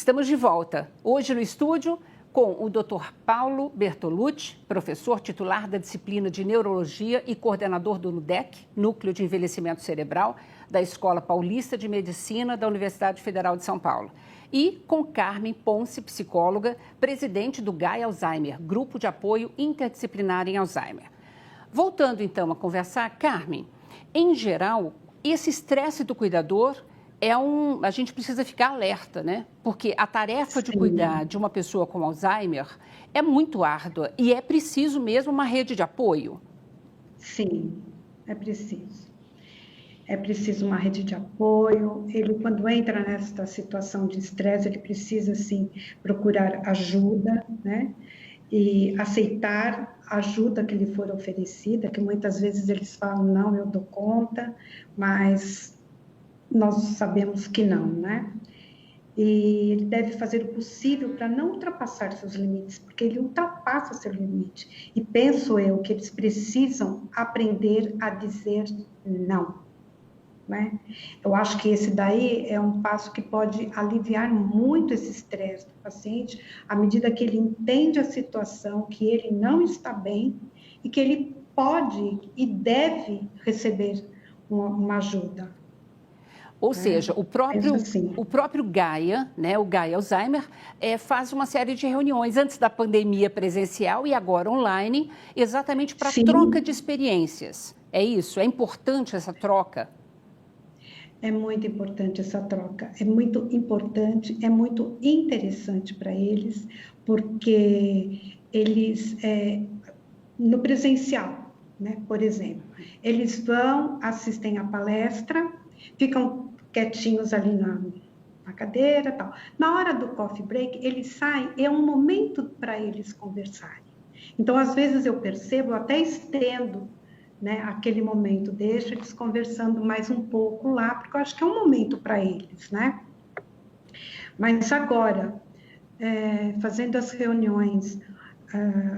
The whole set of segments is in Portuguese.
Estamos de volta, hoje no estúdio, com o Dr. Paulo Bertolucci, professor titular da disciplina de Neurologia e coordenador do NUDEC, Núcleo de Envelhecimento Cerebral, da Escola Paulista de Medicina da Universidade Federal de São Paulo. E com Carmen Ponce, psicóloga, presidente do GAI Alzheimer, Grupo de Apoio Interdisciplinar em Alzheimer. Voltando então a conversar, Carmen, em geral, esse estresse do cuidador a gente precisa ficar alerta, né? Porque a tarefa de cuidar de uma pessoa com Alzheimer é muito árdua e é preciso mesmo uma rede de apoio. Sim, é preciso. É preciso uma rede de apoio. Ele, quando entra nesta situação de estresse, ele precisa, sim, procurar ajuda, né? E aceitar a ajuda que lhe for oferecida, que muitas vezes eles falam, não, eu dou conta, mas nós sabemos que não, né? E ele deve fazer o possível para não ultrapassar seus limites, porque ele ultrapassa seu limite. E penso eu que eles precisam aprender a dizer não, né? Eu acho que esse daí é um passo que pode aliviar muito esse estresse do paciente, à medida que ele entende a situação, que ele não está bem e que ele pode e deve receber uma ajuda. Ou seja, o próprio Gaia, né, o Gaia Alzheimer, faz uma série de reuniões antes da pandemia presencial e agora online, exatamente para troca de experiências. É isso? É importante essa troca? É muito importante essa troca. É muito importante, é muito interessante para eles, porque eles, no presencial, né, por exemplo, eles vão, assistem a palestra, ficam quietinhos ali na cadeira, tal. Na hora do coffee break, eles saem, é um momento para eles conversarem. Então, às vezes eu percebo, eu até estendo, né, aquele momento, deixo eles conversando mais um pouco lá, porque eu acho que é um momento para eles, né? Mas agora, fazendo as reuniões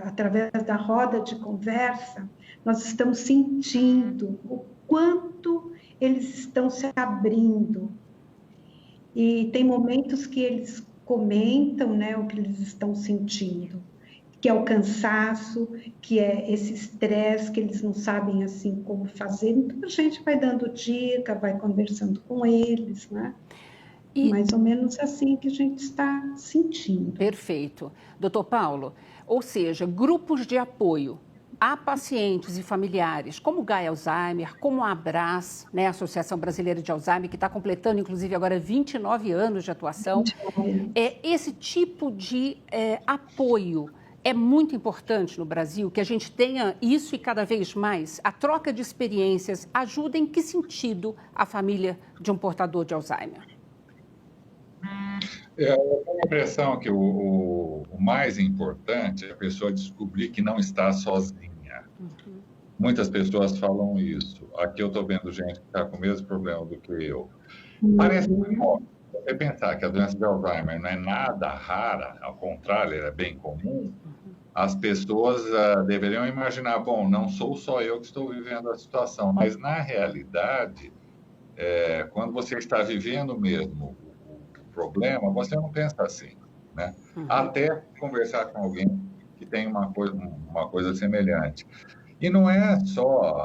através da roda de conversa, nós estamos sentindo o quanto eles estão se abrindo. E tem momentos que eles comentam, né, o que eles estão sentindo, que é o cansaço, que é esse estresse que eles não sabem assim como fazer. Então a gente vai dando dica, vai conversando com eles, né? E mais ou menos assim que a gente está sentindo. Perfeito. Doutor Paulo, ou seja, grupos de apoio a pacientes e familiares, como o GAI Alzheimer, como a ABRAS, né, a Associação Brasileira de Alzheimer, que está completando, inclusive, agora 29 anos de atuação. Esse tipo de apoio é muito importante no Brasil, que a gente tenha isso e cada vez mais. A troca de experiências ajuda em que sentido a família de um portador de Alzheimer? Eu tenho a impressão que o mais importante é a pessoa descobrir que não está sozinha. Muitas pessoas falam isso. Aqui eu estou vendo gente que está com o mesmo problema do que eu. Parece óbvio. Você pensar que a doença de Alzheimer não é nada rara, ao contrário, ela é bem comum, as pessoas deveriam imaginar, bom, não sou só eu que estou vivendo a situação, mas na realidade, quando você está vivendo mesmo o problema, você não pensa assim, né? Até conversar com alguém que tem uma coisa semelhante. E não é só,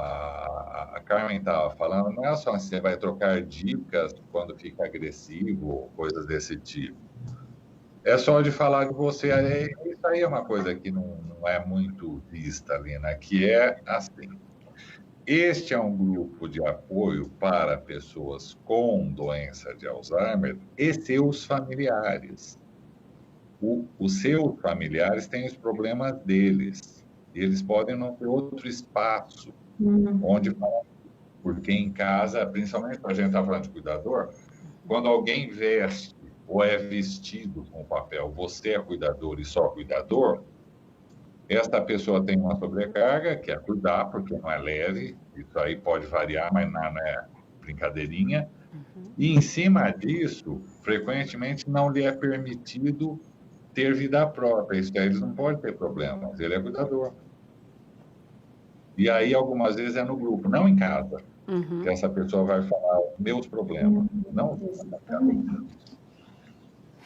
a Carmen estava falando, não é só assim, você vai trocar dicas quando fica agressivo ou coisas desse tipo. É só de falar que você... Isso aí é uma coisa que não é muito vista ali, né? Que é assim, este é um grupo de apoio para pessoas com doença de Alzheimer e seus familiares. Os seus familiares têm os problemas deles. Eles podem não ter outro espaço onde falar, porque em casa, principalmente quando a gente está falando de cuidador, quando alguém veste ou é vestido com o papel você é cuidador e só cuidador, esta pessoa tem uma sobrecarga, que é cuidar, porque não é leve, isso aí pode variar, mas não é brincadeirinha, e em cima disso, frequentemente não lhe é permitido ter vida própria, isso aí eles não podem ter problemas, ele é cuidador. E aí, algumas vezes, é no grupo, não em casa, que essa pessoa vai falar meus problemas, não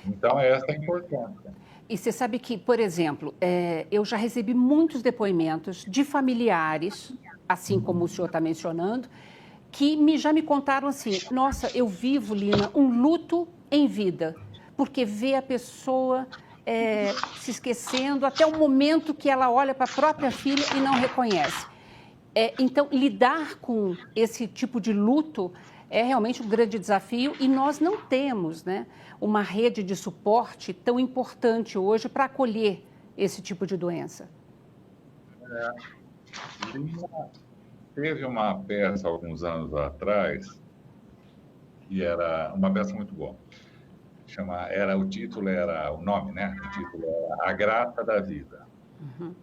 Então, essa é a importância. E você sabe que, por exemplo, eu já recebi muitos depoimentos de familiares, assim como o senhor está mencionando, que já me contaram assim: nossa, eu vivo, Lina, um luto em vida, porque vê a pessoa se esquecendo até o momento que ela olha para a própria filha e não reconhece. Então, lidar com esse tipo de luto é realmente um grande desafio e nós não temos, né, uma rede de suporte tão importante hoje para acolher esse tipo de doença. Teve uma peça alguns anos atrás, que era uma peça muito boa. O nome, né? O título era A Graça da Vida. Uhum.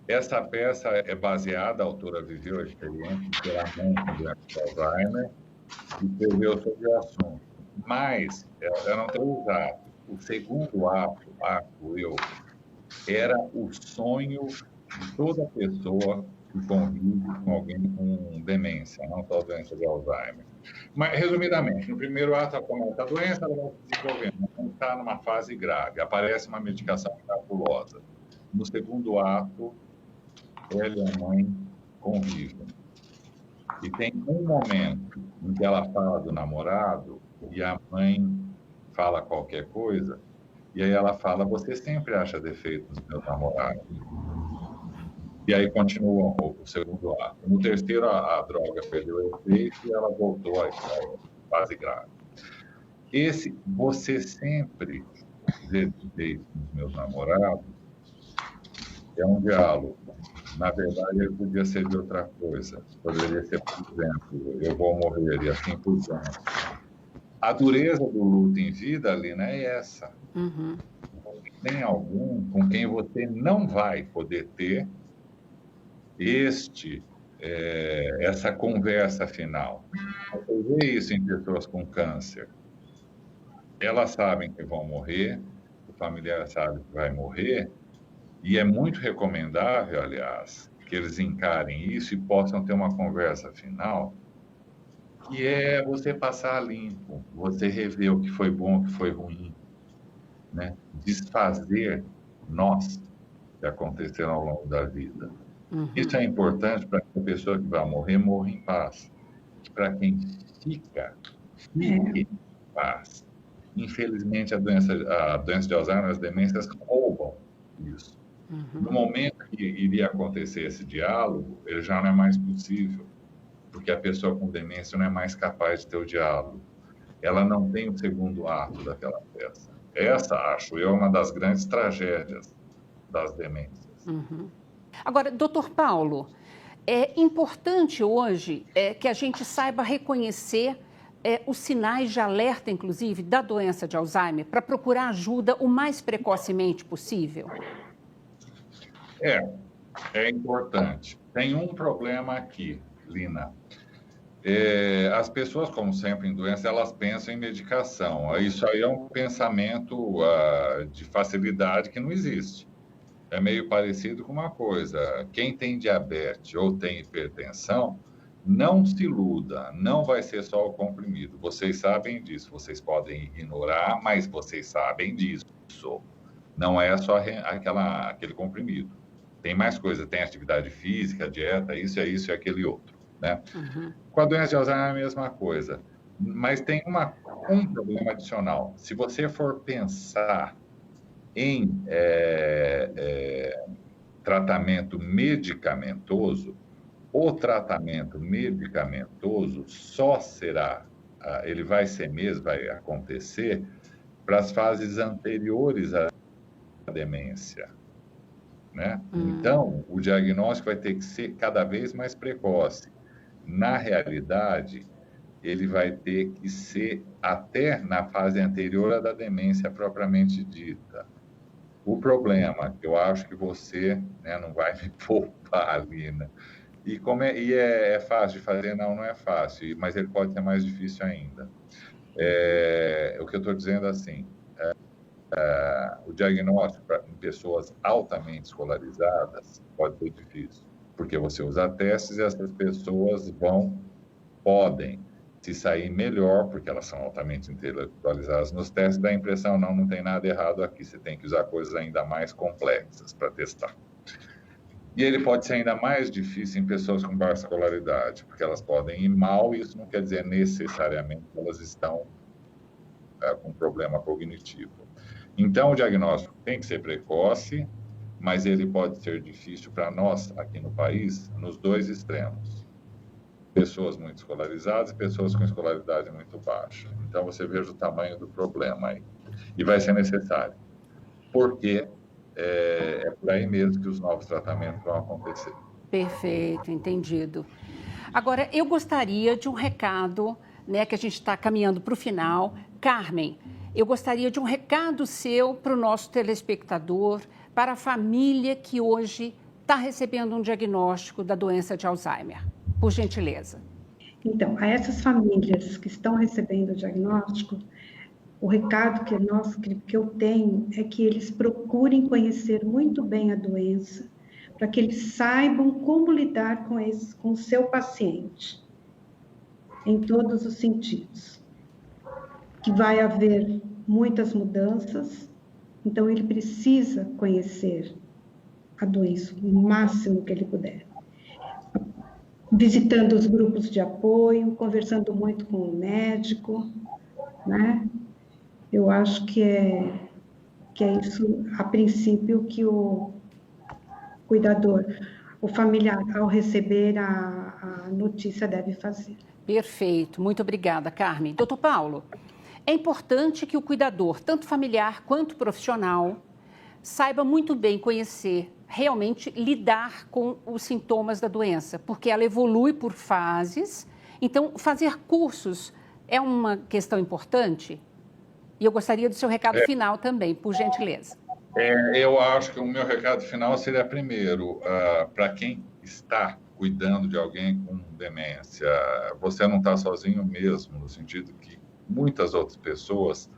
Essa peça é baseada, a autora viveu a experiência de ter a mãe com doença de Alzheimer e escreveu sobre o assunto. Mas eram 3 atos. O segundo ato eu, era o sonho de toda pessoa que convive com alguém com demência, não só doença de Alzheimer. Mas, resumidamente, no primeiro ato, a doença ela vai se desenvolvendo, não está numa fase grave, aparece uma medicação miraculosa. No segundo ato, ela e a mãe convivem. E tem um momento em que ela fala do namorado e a mãe fala qualquer coisa, e aí ela fala: você sempre acha defeito nos meus namorados. E aí continua o segundo ato. No terceiro, a droga perdeu o efeito e ela voltou à fase grave. Você sempre vê defeito nos meus namorados, é um diálogo. Na verdade, ele podia ser de outra coisa. Poderia ser, por exemplo, eu vou morrer e assim por diante. A dureza do luto em vida, Lina, é essa. Uhum. Tem algum com quem você não vai poder ter essa conversa final. Você vê isso em pessoas com câncer. Elas sabem que vão morrer, o familiar sabe que vai morrer, e é muito recomendável, aliás, que eles encarem isso e possam ter uma conversa final, que é você passar limpo, você rever o que foi bom, o que foi ruim, né? Desfazer nós que aconteceram ao longo da vida. Uhum. Isso é importante para que a pessoa que vai morrer morra em paz. Para quem fique em paz. Infelizmente, a doença de Alzheimer, as demências roubam isso. Uhum. No momento que iria acontecer esse diálogo, ele já não é mais possível, porque a pessoa com demência não é mais capaz de ter o diálogo. Ela não tem o segundo ato daquela peça. Essa, acho eu, é uma das grandes tragédias das demências. Uhum. Agora, doutor Paulo, é importante hoje que a gente saiba reconhecer os sinais de alerta, inclusive, da doença de Alzheimer, para procurar ajuda o mais precocemente possível? É importante. Tem um problema aqui, Lina. As pessoas, como sempre em doença, elas pensam em medicação. Isso aí é um pensamento de facilidade que não existe. É meio parecido com uma coisa: quem tem diabetes ou tem hipertensão, não se iluda, não vai ser só o comprimido. Vocês sabem disso, vocês podem ignorar, mas vocês sabem disso. Não é só aquele comprimido. Tem mais coisa, tem atividade física, dieta, isso e aquele outro, né? Uhum. Com a doença de Alzheimer é a mesma coisa. Mas tem um problema adicional. Se você for pensar em tratamento medicamentoso, o tratamento medicamentoso só será, ele vai ser mesmo, vai acontecer para as fases anteriores à demência, né? Então, o diagnóstico vai ter que ser cada vez mais precoce. Na realidade, ele vai ter que ser até na fase anterior à da demência propriamente dita. O problema, que eu acho que você, né, não vai me poupar, Lina, e é fácil de fazer? Não é fácil, mas ele pode ser mais difícil ainda. O que eu estou dizendo assim, o diagnóstico em pessoas altamente escolarizadas pode ser difícil, porque você usa testes e essas pessoas podem se sair melhor, porque elas são altamente intelectualizadas nos testes, dá a impressão, não tem nada errado aqui, você tem que usar coisas ainda mais complexas para testar. E ele pode ser ainda mais difícil em pessoas com baixa escolaridade, porque elas podem ir mal, e isso não quer dizer necessariamente que elas estão com problema cognitivo. Então, o diagnóstico tem que ser precoce, mas ele pode ser difícil para nós, aqui no país, nos dois extremos. Pessoas muito escolarizadas e pessoas com escolaridade muito baixa. Então, você veja o tamanho do problema aí. E vai ser necessário. Porque é por aí mesmo que os novos tratamentos vão acontecer. Perfeito, entendido. Agora, eu gostaria de um recado, né, que a gente está caminhando para o final. Carmen, eu gostaria de um recado seu para o nosso telespectador, para a família que hoje está recebendo um diagnóstico da doença de Alzheimer. Por gentileza. Então, a essas famílias que estão recebendo o diagnóstico, o recado que eu tenho é que eles procurem conhecer muito bem a doença, para que eles saibam como lidar com o seu paciente, em todos os sentidos. Que vai haver muitas mudanças, então ele precisa conhecer a doença o máximo que ele puder. Visitando os grupos de apoio, conversando muito com o médico, né? Eu acho que é isso, a princípio, que o cuidador, o familiar, ao receber a notícia, deve fazer. Perfeito, muito obrigada, Carmen. Doutor Paulo, é importante que o cuidador, tanto familiar quanto profissional, saiba muito bem conhecer, realmente lidar com os sintomas da doença, porque ela evolui por fases. Então, fazer cursos é uma questão importante? E eu gostaria do seu recado final também, por gentileza. Eu acho que o meu recado final seria, primeiro, para quem está cuidando de alguém com demência, você não está sozinho mesmo, no sentido que muitas outras pessoas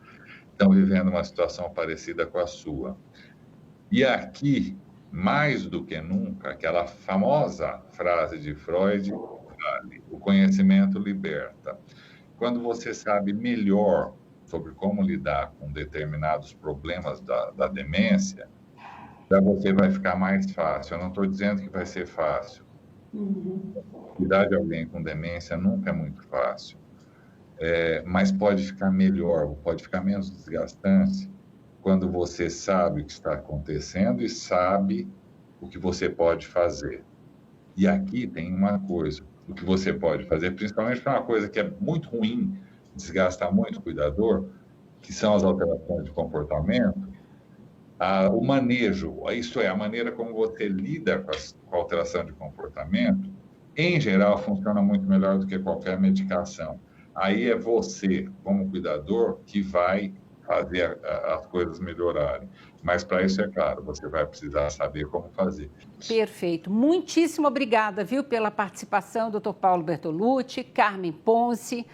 estão vivendo uma situação parecida com a sua. E aqui, mais do que nunca, aquela famosa frase de Freud, o conhecimento liberta. Quando você sabe melhor sobre como lidar com determinados problemas da demência, para você vai ficar mais fácil. Eu não estou dizendo que vai ser fácil. Cuidar de alguém com demência nunca é muito fácil. Mas pode ficar melhor, pode ficar menos desgastante quando você sabe o que está acontecendo e sabe o que você pode fazer. E aqui tem uma coisa, o que você pode fazer, principalmente para uma coisa que é muito ruim, desgasta muito o cuidador, que são as alterações de comportamento, o manejo, isto é, a maneira como você lida com a alteração de comportamento, em geral, funciona muito melhor do que qualquer medicação. Aí é você, como cuidador, que vai fazer as coisas melhorarem. Mas, para isso, é claro, você vai precisar saber como fazer. Perfeito. Muitíssimo obrigada, viu, pela participação, doutor Paulo Bertolucci, Carmen Ponce,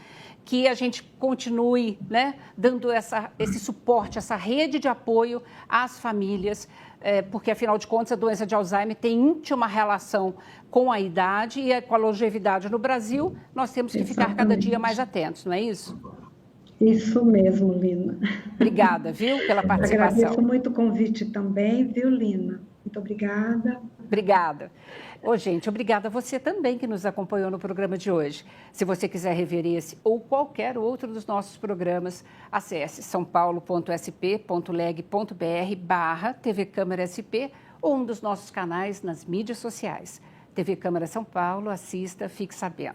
que a gente continue, né, dando esse suporte, essa rede de apoio às famílias, porque, afinal de contas, a doença de Alzheimer tem íntima relação com a idade e com a longevidade no Brasil. Nós temos que ficar cada dia mais atentos, não é isso? Isso mesmo, Lina. Obrigada, viu, pela participação. Agradeço muito o convite também, viu, Lina? Muito obrigada. Obrigada. Gente, obrigada a você também que nos acompanhou no programa de hoje. Se você quiser rever esse ou qualquer outro dos nossos programas, acesse saopaulo.sp.leg.br/TV Câmara SP ou um dos nossos canais nas mídias sociais. TV Câmara São Paulo, assista, fique sabendo.